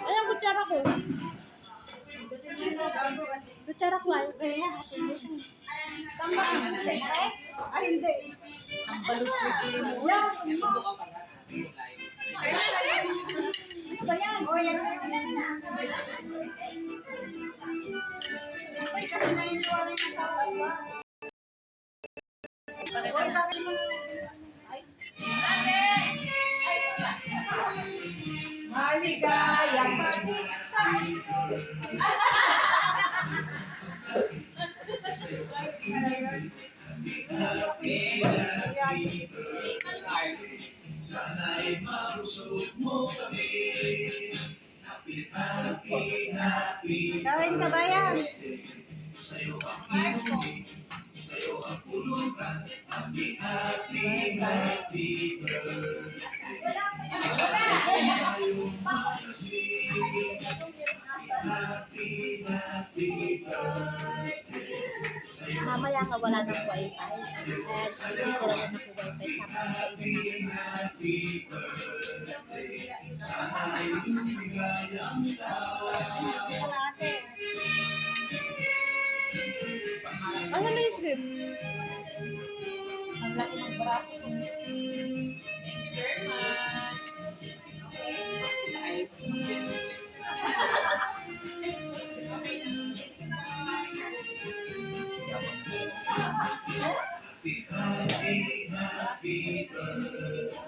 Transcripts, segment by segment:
Ayan, kutsara ko. Kutsara ko ay. Tama. Ay, hindi. Ang balus-lusin mo. Ano ba yan? O, yan. Ay, kasi naniniwala yung tawa. Maligayang sana'y mabusog mo kami. Happy, happy, happy. Kawin ka ba yan? Sa'yo ang sa'yo ang pulutan. Happy, happy, happy birthday. Happy, happy birthday. Mamaya nga wala ng wifi. At hindi ko lang ng wifi sa kainin namin. Happy birthday. Sana'y lumigayang taon. Ano na yung script? Ang laki ng braso.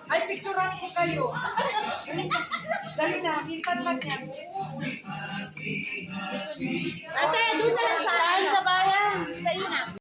Ay, picturean ko kayo. Dali na, minsan lang yan. Ate, doon na lang sa bayan. Sa iyo na.